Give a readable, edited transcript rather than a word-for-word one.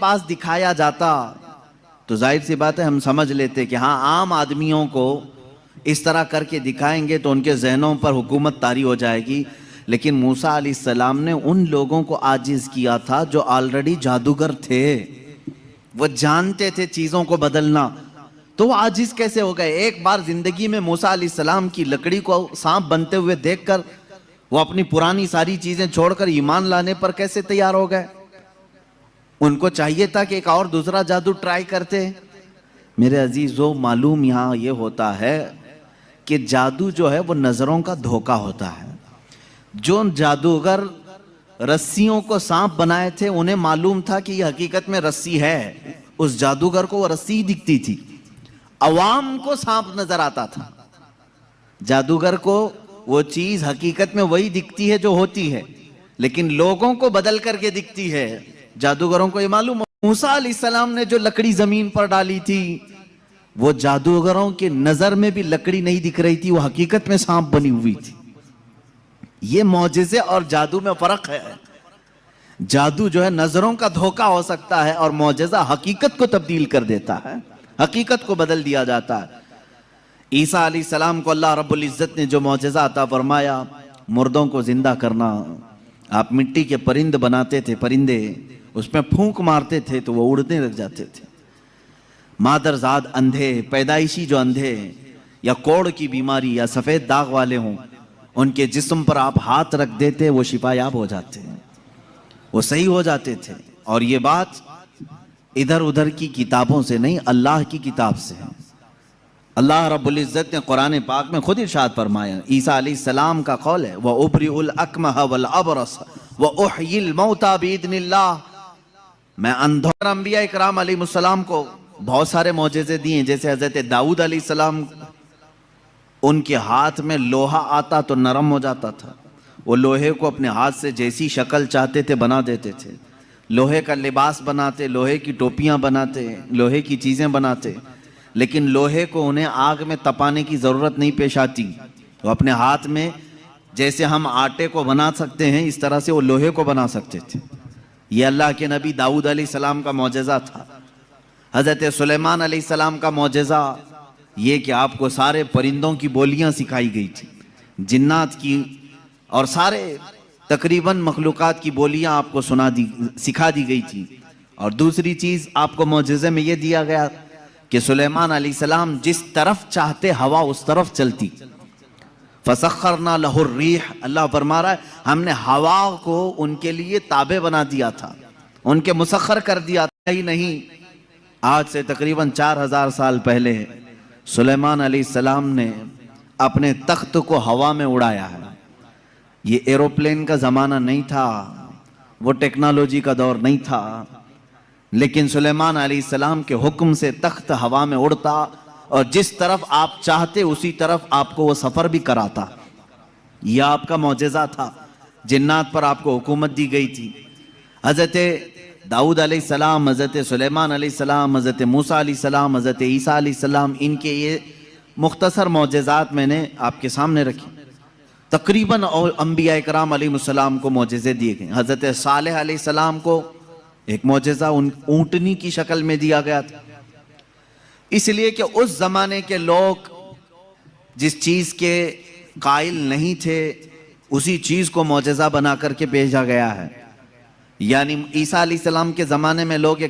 پاس دکھایا جاتا تو ظاہر سی بات ہے ہم سمجھ لیتے کہ ہاں عام آدمیوں کو اس طرح کر کے دکھائیں گے تو ان کے ذہنوں پر حکومت طاری ہو جائے گی. لیکن موسیٰ علیہ السلام نے ان لوگوں کو عاجز کیا تھا جو آلریڈی جادوگر تھے، وہ جانتے تھے چیزوں کو بدلنا، تو وہ عاجز کیسے ہو گئے؟ ایک بار زندگی میں موسیٰ علیہ السلام کی لکڑی کو سانپ بنتے ہوئے دیکھ کر وہ اپنی پرانی ساری چیزیں چھوڑ کر ایمان لانے پر کیسے تیار ہو گئے؟ ان کو چاہیے تھا کہ ایک اور دوسرا جادو ٹرائی کرتے. میرے عزیزو، معلوم یہاں یہ ہوتا ہے کہ جادو جو ہے وہ نظروں کا دھوکہ ہوتا ہے. جو جادوگر رسیوں کو سانپ بنائے تھے انہیں معلوم تھا کہ یہ حقیقت میں رسی ہے، اس جادوگر کو وہ رسی دکھتی تھی، عوام کو سانپ نظر آتا تھا. جادوگر کو وہ چیز حقیقت میں وہی دکھتی ہے جو ہوتی ہے، لیکن لوگوں کو بدل کر کے دکھتی ہے. جادوگروں کو یہ معلوم. موسیٰ علیہ السلام نے جو لکڑی زمین پر ڈالی تھی وہ جادوگروں کے نظر میں بھی لکڑی نہیں دکھ رہی تھی، وہ حقیقت میں سانپ بنی ہوئی تھی. یہ معجزے اور جادو میں فرق ہے. جادو جو ہے نظروں کا دھوکہ ہو سکتا ہے اور معجزہ حقیقت کو تبدیل کر دیتا ہے، حقیقت کو بدل دیا جاتا ہے. عیسیٰ علیہ السلام کو اللہ رب العزت نے جو معجزہ عطا فرمایا، مردوں کو زندہ کرنا. آپ مٹی کے پرند بناتے تھے، پرندے اس میں پھونک مارتے تھے تو وہ اڑنے لگ جاتے تھے. مادرزاد اندھے، پیدائشی جو اندھے یا کوڑ کی بیماری یا سفید داغ والے ہوں، ان کے جسم پر آپ ہاتھ رکھ دیتے وہ شفا یاب ہو جاتے ہیں، وہ صحیح ہو جاتے تھے. اور یہ بات ادھر ادھر کی کتابوں سے نہیں، اللہ کی کتاب سے ہے. اللہ رب العزت نے قرآن پاک میں خود ارشاد فرمایا، عیسیٰ علیہ السلام کا قول ہے وَأُبْرِئُ الْأَكْمَحَ وَالْأَبْرَصَ وَأُحْيِي الْمَوْتَى بِإِذْنِ اللَّهِ. میں اندھوں انبیاء اکرام علیہ السلام کو بہت سارے معجزے دیے، جیسے حضرت داؤد علیہ السلام، ان کے ہاتھ میں لوہا آتا تو نرم ہو جاتا تھا، وہ لوہے کو اپنے ہاتھ سے جیسی شکل چاہتے تھے بنا دیتے تھے. لوہے کا لباس بناتے، لوہے کی ٹوپیاں بناتے، لوہے کی چیزیں بناتے، لیکن لوہے کو انہیں آگ میں تپانے کی ضرورت نہیں پیش آتی. وہ اپنے ہاتھ میں جیسے ہم آٹے کو بنا سکتے ہیں اس طرح سے وہ لوہے کو بنا سکتے تھے. یہ اللہ کے نبی داؤد علیہ السلام کا معجزہ تھا. حضرت سلیمان علیہ السلام کا معجزہ یہ کہ آپ کو سارے پرندوں کی بولیاں سکھائی گئی تھی، جنات کی اور سارے تقریباً مخلوقات کی بولیاں آپ کو سکھا دی گئی تھی. اور دوسری چیز آپ کو معجزے میں یہ دیا گیا کہ سلیمان علیہ السلام جس طرف چاہتے ہوا اس طرف چلتی. فَسَخَّرْنَا لَهُ الرِّيحَ، اللہ فرما رہا ہے ہم نے ہوا کو ان کے لیے تابع بنا دیا تھا، ان کے مسخر کر دیا تھا. ہی نہیں، آج سے تقریباً 4000 سال پہلے سلیمان علیہ السلام نے اپنے تخت کو ہوا میں اڑایا ہے. یہ ایروپلین کا زمانہ نہیں تھا، وہ ٹیکنالوجی کا دور نہیں تھا، لیکن سلیمان علیہ السلام کے حکم سے تخت ہوا میں اڑتا اور جس طرف آپ چاہتے اسی طرف آپ کو وہ سفر بھی کراتا. یہ آپ کا معجزہ تھا. جنات پر آپ کو حکومت دی گئی تھی. حضرت داؤد علیہ السلام، حضرت سلیمان علیہ السلام، حضرت موسیٰ علیہ السلام، حضرت عیسیٰ علیہ السلام، ان کے یہ مختصر معجزات میں نے آپ کے سامنے رکھی. تقریباً انبیاء اکرام علیہ السلام کو معجزے دیے گئے. حضرت صالح علیہ السلام کو ایک معجزہ اونٹنی کی شکل میں دیا گیا تھا، اس لیے کہ اس زمانے کے لوگ جس چیز کے قائل نہیں تھے اسی چیز کو معجزہ بنا کر کے بھیجا گیا ہے. یعنی عیسیٰ علیہ السلام کے زمانے میں لوگ